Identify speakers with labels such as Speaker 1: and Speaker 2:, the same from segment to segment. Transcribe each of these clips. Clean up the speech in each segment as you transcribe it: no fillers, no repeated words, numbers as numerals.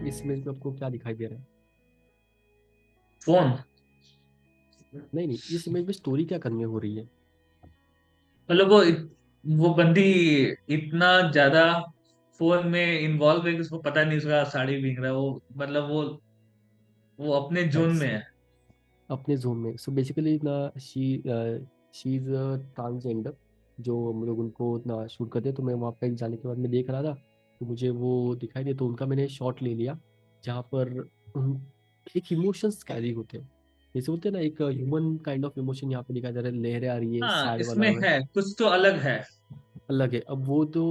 Speaker 1: इस इमेज में आपको क्या दिखाई दे रहा है?
Speaker 2: फोन।
Speaker 1: नहीं नहीं, इस इमेज में स्टोरी क्या करनी हो रही है?
Speaker 2: मतलब वो बंदी इतना ज्यादा फोन में इन्वॉल्व है कि उसको पता नहीं उसका साड़ी भीग रहा है। वो मतलब वो अपने जोन में है।
Speaker 1: अपने जोन में। सो बेसिकली ना, शी इज ट्रांसजेंडर, जो हम लोग उनको ना शूट करते हैं। तो मैं वहाँ पे जाने के बाद मैं देख रहा था, तो मुझे वो दिखाई दे, तो उनका मैंने शॉट ले लिया, जहाँ पर एक इमोशंस कैरी होते हैं। जैसे होते हैं ना, एक ह्यूमन काइंड ऑफ इमोशन यहाँ पे दिखाई दे रहा है, लहरें आ रही है,
Speaker 2: हाँ,
Speaker 1: सैड वाला
Speaker 2: इसमें
Speaker 1: है।
Speaker 2: है कुछ तो अलग है।
Speaker 1: अलग है। अब वो तो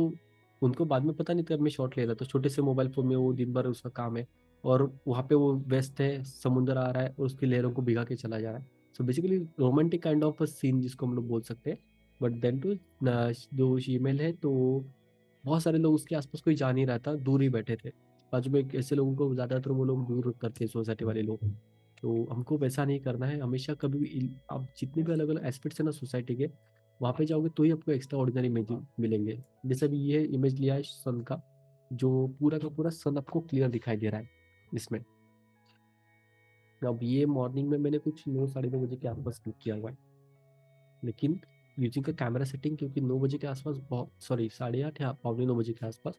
Speaker 1: उनको बाद में पता नहीं था, मैं शॉट ले रहा था छोटे से मोबाइल फोन में, वो दिन भर उसका काम है। और वहाँ पे वो व्यस्त है, समुंदर आ रहा है और उसकी लहरों को भिगा के चला जा रहा है। So basically romantic kind of scene जिसको हम लोग बोल सकते हैं। बट देन टू, जो ईमेल है, तो बहुत सारे लोग उसके आसपास, कोई जा नहीं रहा था, दूर ही बैठे थे। बाजू में ऐसे लोगों को ज्यादातर वो लोग दूर करते हैं, सोसाइटी वाले लोग। तो हमको वैसा नहीं करना है हमेशा, कभी भी आप जितने भी अलग अलग एस्पेक्ट्स है ना सोसाइटी के, वहाँ पे जाओगे तो ही आपको एक्स्ट्रा ऑर्डिनरी इमेज मिलेंगे। जैसे अभी ये इमेज लिया है सन का, जो पूरा का पूरा सन आपको क्लियर दिखाई दे रहा है इसमें। अब ये मॉर्निंग में मैंने कुछ 9 साढ़े 9 बजे के आसपास क्लिक किया हुआ है, लेकिन यूजिंग का कैमरा सेटिंग, क्योंकि 9 बजे के आसपास, बहुत सॉरी 8:30 या पौने 9 बजे के आसपास,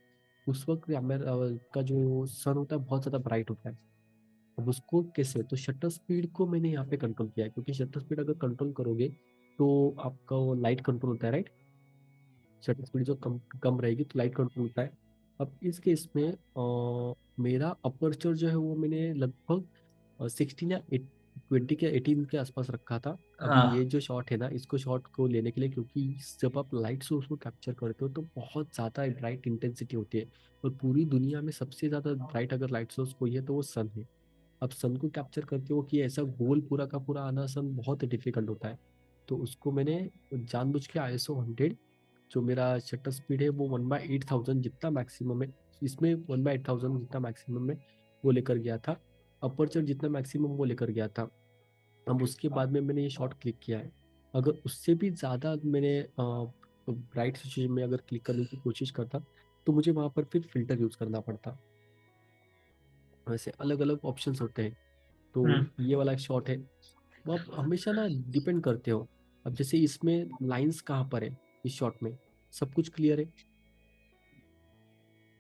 Speaker 1: उस वक्त कैमरा का जो सन होता है बहुत ज़्यादा ब्राइट होता है। अब उसको कैसे, तो शटर स्पीड को मैंने यहाँ पे कंट्रोल किया है, क्योंकि शटर स्पीड अगर कंट्रोल करोगे तो आपका वो लाइट कंट्रोल होता है, राइट? शटर स्पीड जो कम कम रहेगी तो लाइट कंट्रोल होता है। अब इस केस में मेरा अपर्चर जो है वो मैंने लगभग 16 या 20 के 18 के आसपास रखा था। अभी
Speaker 2: हाँ।
Speaker 1: ये जो शॉट है ना, इसको शॉट को लेने के लिए, क्योंकि जब आप लाइट से उसको कैप्चर करते हो तो बहुत ज़्यादा ब्राइट इंटेंसिटी होती है। और पूरी दुनिया में सबसे ज़्यादा ब्राइट अगर लाइट सोर्स कोई है तो वो सन है। अब सन को कैप्चर करते हो कि ऐसा गोल पूरा का पूरा आना सन बहुत डिफिकल्ट होता है। तो उसको मैंने जानबूझ के ISO 100, जो मेरा शटर स्पीड है वो 1/8000 जितना मैक्सिमम है, इसमें 1/8000 जितना मैक्सिमम है वो लेकर गया था। अपर्चर जितना मैक्सिमम वो लेकर गया था। अब उसके बाद में मैंने ये शॉट क्लिक किया है। अगर उससे भी ज़्यादा मैंने ब्राइट सिचुएशन में अगर क्लिक करने की कोशिश करता, तो मुझे वहाँ पर फिर फिल्टर यूज़ करना पड़ता। वैसे अलग अलग ऑप्शंस होते हैं। तो
Speaker 2: हम्म।
Speaker 1: ये वाला एक शॉट है। वो आप हमेशा ना डिपेंड करते हो। अब जैसे इसमें लाइंस कहाँ पर है, इस शॉट में सब कुछ क्लियर है।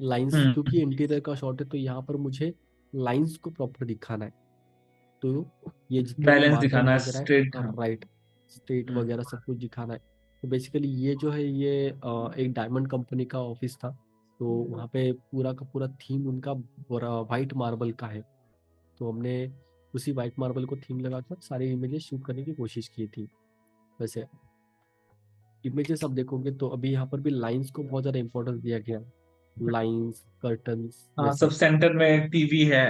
Speaker 1: लाइंस,
Speaker 2: हम्म।
Speaker 1: क्योंकि इंटीरियर का शॉट है तो यहाँ पर मुझे लाइंस को प्रॉपर दिखाना है। तो ये जितने भी
Speaker 2: बैलेंस
Speaker 1: मार्कर
Speaker 2: दिखाना है,
Speaker 1: वगैरह
Speaker 2: स्ट्रेट।
Speaker 1: है, राइट, स्टेट
Speaker 2: हम्म।
Speaker 1: वगैरह सब कुछ दिखाना है। तो बेसिकली ये जो है, ये एक डायमंड कंपनी का ऑफिस था। तो वहाँ पे पूरा का पूरा थीम उनका वाइट मार्बल का है। तो हमने उसी वाइट मार्बल को थीम लगाकर सारी इमेजेस शूट करने की कोशिश की थी। वैसे इमेजेस आप देखोगे तो अभी यहाँ पर भी लाइंस को बहुत ज़्यादा इंपॉर्टेंस दिया गया है। लाइंस, कर्टन्स,
Speaker 2: हाँ, सब
Speaker 1: वैसे।
Speaker 2: सेंटर में टीवी है।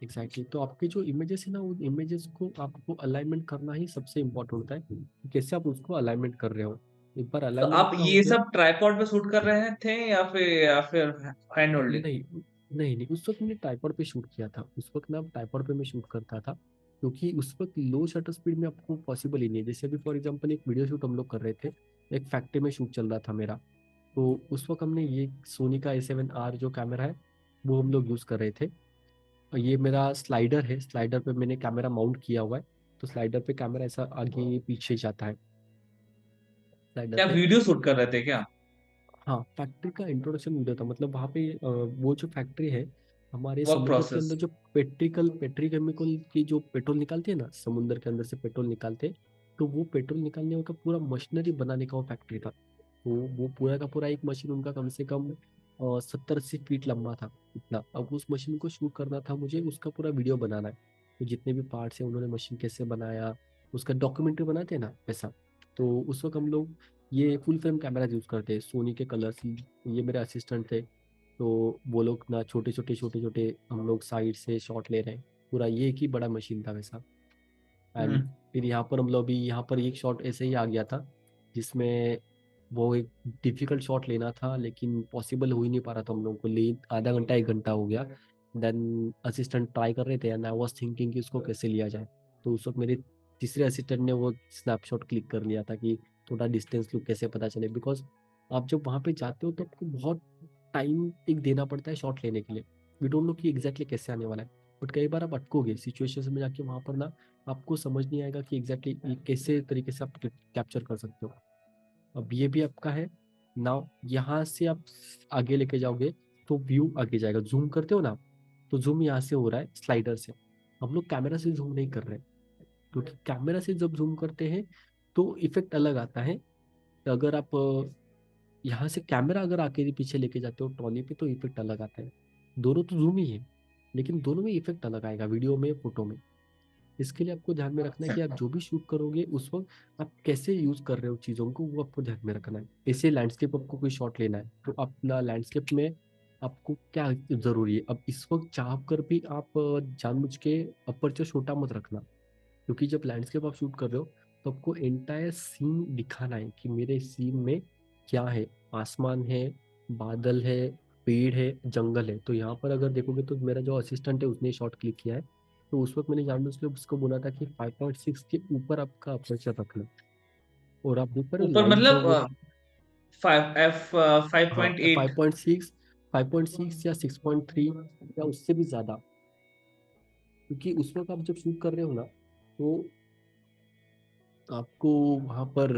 Speaker 1: एग्जैक्टली। तो आपके जो इमेजेस है ना, उन इमेजेस को आपको अलाइनमेंट करना ही सबसे इम्पोर्टेंट होता है कि कैसे आप उसको अलाइनमेंट कर रहे हो। एक बार
Speaker 2: तो
Speaker 1: अलाइनमेंट
Speaker 2: आप
Speaker 1: आपका हो
Speaker 2: ये
Speaker 1: गया।
Speaker 2: सब ट्राइपॉड पे शूट कर रहे थे या फिर हैंड होल्डिंग?
Speaker 1: नहीं नहीं नहीं, उस वक्त मैंने ट्राइपॉड पे शूट किया था। उस वक्त ना ट्राइपॉड पे मैं शूट करता था, क्योंकि उस वक्त लो शटर स्पीड में आपको पॉसिबल ही नहीं है। जैसे अभी फॉर एग्जांपल एक वीडियो शूट हम लोग कर रहे थे, एक फैक्ट्री में शूट चल रहा था मेरा। तो उस वक्त हमने ये सोनी का A7R जो कैमरा है वो हम लोग यूज़ कर रहे थे। और ये मेरा स्लाइडर है, स्लाइडर पे मैंने कैमरा माउंट किया हुआ है। तो स्लाइडर पे कैमरा ऐसा आगे पीछे जाता है, स्लाइडर
Speaker 2: क्या
Speaker 1: पे।
Speaker 2: वीडियो शूट कर रहे थे क्या?
Speaker 1: हाँ, फैक्ट्री का इंट्रोडक्शन वीडियो था। मतलब वहाँ पे वो जो फैक्ट्री है, हमारे
Speaker 2: वर्क
Speaker 1: समुद्र के अंदर
Speaker 2: प्रोसेस।
Speaker 1: जो पेट्रीकेमिकल की जो पेट्रोल निकालते हैं ना, समुद्र के अंदर से पेट्रोल निकालते हैं। तो वो पेट्रोल निकालने का पूरा मशीनरी बनाने का वो फैक्ट्री था। तो वो पूरा का पूरा एक मशीन उनका कम से कम 70-80 फीट लंबा था, इतना। अब उस मशीन को शूट करना था मुझे, उसका पूरा वीडियो बनाना है। तो जितने भी पार्ट्स हैं, उन्होंने मशीन कैसे बनाया, उसका डॉक्यूमेंट्री बनाते हैं ना, वैसा। तो उस वक्त हम लोग ये फुल फ्रेम कैमरा यूज़ करते हैं, सोनी के कलर्स। ये मेरे असिस्टेंट थे। तो वो लोग ना छोटे छोटे हम लोग साइड से शॉट ले रहे हैं। पूरा ये एक ही बड़ा मशीन था वैसा। एंड
Speaker 2: हम्म।
Speaker 1: फिर यहाँ पर हम लोग भी, यहाँ पर एक शॉट ऐसे ही आ गया था, जिसमें वो एक डिफिकल्ट शॉट लेना था, लेकिन पॉसिबल हो ही नहीं पा रहा था हम लोगों को। ले आधा घंटा 1 घंटा हो गया। देन असिस्टेंट ट्राई कर रहे थे एंड आई वाज थिंकिंग कि उसको कैसे लिया जाए। तो उस वक्त मेरे तीसरे असिस्टेंट ने वो स्नैपशॉट क्लिक कर लिया था कि थोड़ा डिस्टेंस लुक कैसे पता चले, बिकॉज आप जब वहाँ पे जाते हो तो आपको बहुत टाइम एक देना पड़ता है शॉट लेने के लिए। वी डोंट नो कि एग्जैक्टली कैसे आने वाला है, बट कई बार आप अटकोगे सिचुएशन में जाके, वहां पर ना आपको समझ नहीं आएगा कि एग्जैक्टली कैसे तरीके से आप कैप्चर कर सकते हो। अब ये भी आपका है। नाउ यहाँ से आप आगे लेके जाओगे तो व्यू आगे जाएगा, जूम करते हो ना, तो जूम यहाँ से हो रहा है स्लाइडर से। हम लोग कैमरा से जूम नहीं कर रहे, क्योंकि कैमरा से जब जूम करते हैं तो इफेक्ट अलग आता है। तो अगर आप यहाँ से कैमरा अगर आके पीछे लेके जाते हो ट्रॉली पे तो इफेक्ट अलग आता है। दोनों तो जूम ही है, लेकिन दोनों में इफेक्ट अलग आएगा, वीडियो में फोटो में। इसके लिए आपको ध्यान में रखना है कि आप जो भी शूट करोगे उस वक्त आप कैसे यूज कर रहे हो चीजों को, वो आपको ध्यान में रखना है। ऐसे लैंडस्केप आपको कोई शॉट लेना है तो अपना लैंडस्केप में आपको क्या जरूरी है, अब इस वक्त चाह कर भी आप जानबूझ के अपर्चर छोटा मत रखना, क्योंकि जब लैंडस्केप आप शूट कर रहे हो तो आपको एंटायर सीन दिखाना है कि मेरे सीन में क्या है। आसमान है, बादल है, पेड़ है, जंगल है। तो यहाँ पर अगर देखोगे तो मेरा जो असिस्टेंट है उसने शॉट क्लिक किया है, तो उस वक्त मैंने जानबूझ के उसको बोला था कि 5.6 के ऊपर आपका अपर्चर रखना। और आप ऊपर
Speaker 2: ऊपर
Speaker 1: लाइट जो वो,
Speaker 2: मतलब 5 F 5.8।
Speaker 1: 5.6, 5.6 या 6.3 या उससे भी ज्यादा, क्योंकि उस वक्त आप जब शूट कर रहे हो ना तो आपको वहां पर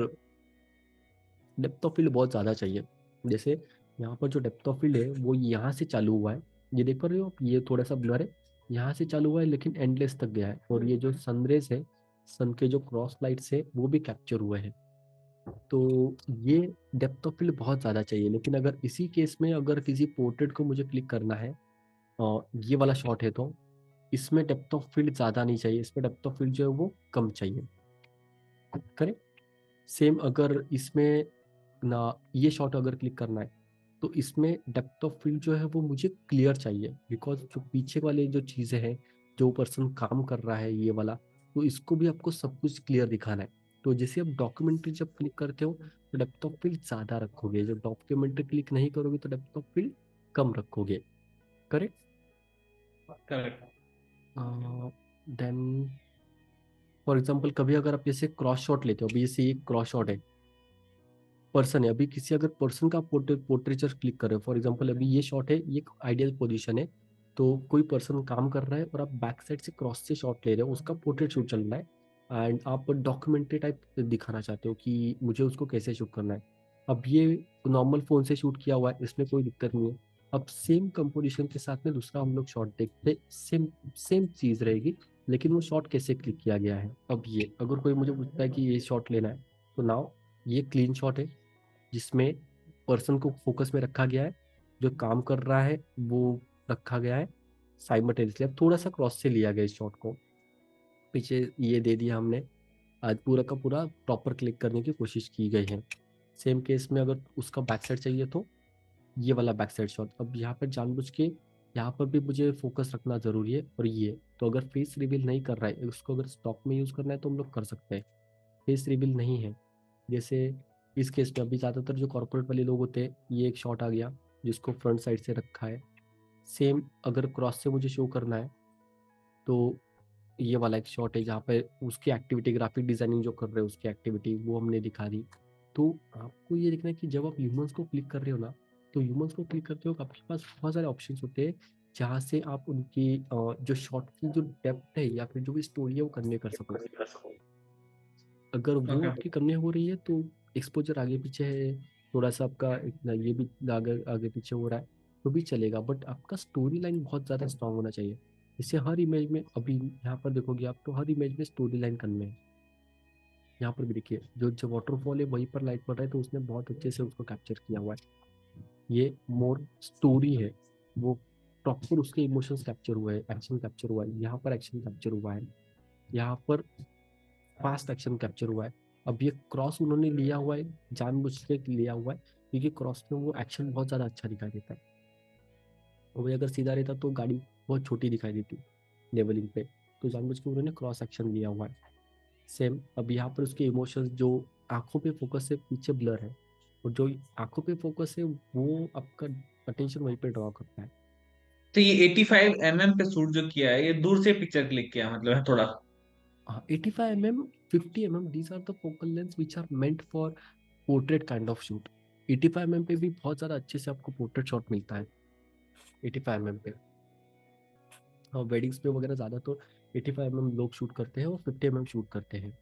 Speaker 1: डेप्थ ऑफ फील्ड बहुत ज़्यादा चाहिए। जैसे यहाँ पर जो डेप्थ ऑफ फील्ड है वो यहाँ से चालू हुआ है, ये देख पा रहे हो आप, ये थोड़ा सा ब्लर है, यहाँ से चालू हुआ है लेकिन एंडलेस तक गया है। और ये जो सनरेज है, सन के जो क्रॉस लाइट्स है वो भी कैप्चर हुए हैं। तो ये डेप्थ ऑफ फील्ड बहुत ज़्यादा चाहिए। लेकिन अगर इसी केस में अगर किसी पोर्ट्रेट को मुझे क्लिक करना है और ये वाला शॉट है, तो इसमें डेप्थ ऑफ फील्ड ज़्यादा नहीं चाहिए, इसमें डेप्थ ऑफ फील्ड जो है वो कम चाहिए। करें सेम अगर इसमें ना, ये शॉट अगर क्लिक करना है तो इसमें डेप्थ ऑफ फील्ड जो है वो मुझे क्लियर चाहिए, बिकॉज जो पीछे वाले जो चीज़ें हैं, जो पर्सन काम कर रहा है ये वाला, तो इसको भी आपको सब कुछ क्लियर दिखाना है। तो जैसे आप डॉक्यूमेंट्री जब क्लिक करते हो तो डेप्थ ऑफ फील्ड ज़्यादा रखोगे, जब डॉक्यूमेंट्री क्लिक नहीं करोगे तो डेप्थ ऑफ फील्ड कम रखोगे। Correct.
Speaker 2: Correct.
Speaker 1: Then for example कभी अगर आप जैसे क्रॉस शॉट लेते हो, अभी जैसे ये क्रॉस शॉट है, पर्सन है, अभी किसी अगर पर्सन का पोर्ट्रेचर क्लिक कर रहे हो, फॉर एग्जांपल अभी ये शॉट है, ये एक आइडियल पोजीशन है। तो कोई पर्सन काम कर रहा है और आप बैक साइड से क्रॉस से शॉट ले रहे हो, उसका पोर्ट्रेट शूट चल रहा है एंड आप डॉक्यूमेंट्री टाइप दिखाना चाहते हो कि मुझे उसको कैसे शूट करना है। अब ये नॉर्मल फोन से शूट किया हुआ है, इसमें कोई दिक्कत नहीं है। अब सेम कंपोजिशन के साथ में दूसरा हम लोग शॉट देखते, सेम सेम चीज रहेगी, लेकिन वो शॉट कैसे क्लिक किया गया है। अब ये अगर कोई मुझे पूछता है कि ये शॉट लेना है, तो नाउ ये क्लीन शॉट है जिसमें पर्सन को फोकस में रखा गया है, जो काम कर रहा है वो रखा गया है साइमल्टेनियसली। अब थोड़ा सा क्रॉस से लिया गया इस शॉट को, पीछे ये दे दिया हमने, आज पूरा का पूरा प्रॉपर क्लिक करने की कोशिश की गई है। सेम केस में अगर उसका बैक साइड चाहिए तो ये वाला बैक साइड शॉट। अब यहाँ पर जानबूझ के यहाँ पर भी मुझे फोकस रखना जरूरी है। और ये तो अगर फेस रिवील नहीं कर रहा है, उसको अगर स्टॉक में यूज करना है तो हम लोग कर सकते हैं। फेस रिवील नहीं है, जैसे इस केस में अभी ज़्यादातर जो कॉर्पोरेट वाले लोग होते हैं, ये एक शॉट आ गया जिसको फ्रंट साइड से रखा है। सेम अगर क्रॉस से मुझे शो करना है तो ये वाला एक शॉट है जहाँ पे उसकी एक्टिविटी, ग्राफिक डिजाइनिंग जो कर रहे हैं उसकी एक्टिविटी वो हमने दिखा दी। तो आपको ये देखना है कि जब आप ह्यूमंस को क्लिक कर रहे हो ना, तो ह्यूमंस को क्लिक करते हो आपके पास बहुत सारे ऑप्शंस होते हैं जहाँ से आप उनकी जो शॉट की जो डेप्थ है या फिर जो भी स्टोरी है वो कन्वे कर सको। अगर वो
Speaker 2: ओके।
Speaker 1: आपकी करने हो रही है तो एक्सपोजर आगे पीछे है, थोड़ा सा आपका इतना ये भी आगे आगे पीछे हो रहा है तो भी चलेगा, बट आपका स्टोरी लाइन बहुत ज़्यादा स्ट्रांग होना चाहिए। जैसे हर इमेज में, अभी यहाँ पर देखोगे आप तो हर इमेज में स्टोरी लाइन करने है। यहाँ पर भी देखिए जो जो वाटरफॉल है वहीं पर लाइट पड़ रहा है तो उसने बहुत अच्छे से उसको कैप्चर किया हुआ है। ये मोर स्टोरी है, वो प्रॉपर उसके इमोशंस कैप्चर हुआ है, एक्शन कैप्चर हुआ है, यहाँ पर एक्शन कैप्चर हुआ है, यहाँ पर फास्ट एक्शन कैप्चर हुआ है। अब ये क्रॉस उन्होंने लिया हुआ है, जानबूझ के लिया हुआ है, क्योंकि क्रॉस में वो एक्शन बहुत ज़्यादा अच्छा दिखाई देता है। और वही अगर सीधा रहता तो गाड़ी बहुत छोटी दिखाई देती लेवलिंग पे, तो जानबूझ के उन्होंने क्रॉस एक्शन लिया हुआ है। सेम अब यहाँ पर उसके इमोशंस जो आंखों पे फोकस है पीछे ब्लर है, और जो आंखों पे फोकस है वो आपका अटेंशन वहीं पे ड्रॉ करता है।
Speaker 2: तो ये 85 mm पे शूट जो किया है, ये दूर से पिक्चर क्लिक किया मतलब है थोड़ा।
Speaker 1: हाँ 85 mm, 50 mm, these are the focal length which are meant for portrait kind of shoot. 85 mm पे भी बहुत ज़्यादा अच्छे से आपको पोर्ट्रेट शॉट मिलता है 85 mm पे। वेडिंग्स पे वगैरह ज़्यादा तो 85 mm लोग शूट करते हैं और 50 mm शूट करते हैं।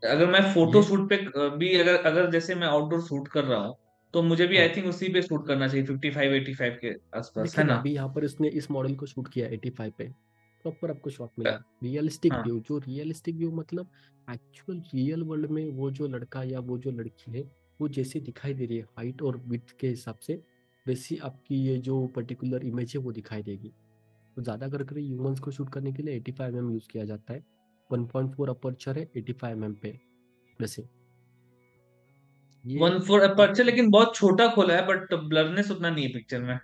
Speaker 2: अगर मैं फोटो
Speaker 1: ये
Speaker 2: शूट पे भी, अगर अगर जैसे मैं आउटडोर शूट कर रहा हूँ, तो मुझे भी आई
Speaker 1: हाँ,
Speaker 2: थिंक उसी पे शूट करना चाहिए, 55 85 के आसपास, है
Speaker 1: देखिए ना,
Speaker 2: ना?
Speaker 1: अभी यहाँ पर इसने इस मॉडल को शूट किया 85 पे, प्रॉपर आपको शॉट मिला रियलिस्टिक
Speaker 2: हाँ।
Speaker 1: व्यू। जो रियलिस्टिक व्यू मतलब एक्चुअल रियल वर्ल्ड में वो जो लड़का या वो जो लड़की है, वो जैसे दिखाई दे रही है हाइट और विड्थ के हिसाब से, वैसी आपकी ये जो पर्टिकुलर इमेज है वो दिखाई देगी। तो ज़्यादा कर ह्यूमंस को शूट करने के लिए 85 mm यूज़ किया जाता है। 1.4 अपर्चर है 85 mm पे वैसे। ये
Speaker 2: 1/4
Speaker 1: आप
Speaker 2: अपर्चर, लेकिन बहुत छोटा खोला है, बट ब्लरनेस उतना नहीं है पिक्चर में।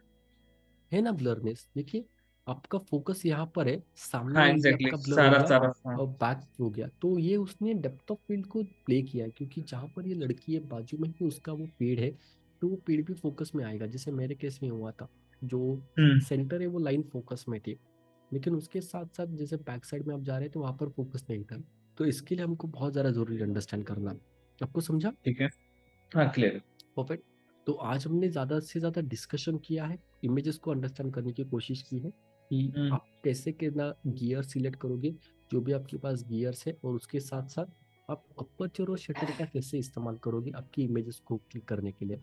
Speaker 1: है ना ब्लरनेस, देखिए आपका फोकस यहाँ पर है, सामने
Speaker 2: हाँ
Speaker 1: ये
Speaker 2: एग्जैक्टली,
Speaker 1: आपका ब्लर हो
Speaker 2: सारा
Speaker 1: गया
Speaker 2: सारा, हाँ।
Speaker 1: और बैक हो गया, तो ये उसने डेप्थ ऑफ फील्ड को प्ले किया है, क्योंकि जहाँ पर ये लड़की है बाजू में ही उसका वो पेड़ है, तो वो पेड़ भी फोकस में आएगा, जैसे मेरे केस में हुआ था। जो
Speaker 2: हम्म।
Speaker 1: सेंटर है वो लाइन फोकस में थी, लेकिन उसके साथ साथ जैसे बैक साइड में आप जा रहे हैं तो वहाँ पर फोकस नहीं था। तो इसके लिए हमको बहुत ज़्यादा जरूरी अंडरस्टैंड करना। आपको समझा?
Speaker 2: ठीक है। हाँ, क्लियर।
Speaker 1: परफेक्ट। तो आज हमने ज़्यादा से ज़्यादा डिस्कशन किया है, इमेजेस को अंडरस्टैंड करने की कोशिश की है कि
Speaker 2: हम्म।
Speaker 1: आप कैसे कितना गियर सिलेक्ट करोगे, जो भी आपके पास गियर्स है, और उसके साथ साथ आप अपर्चर और शटर का कैसे इस्तेमाल करोगे आपकी इमेजेस को क्लिक करने के लिए।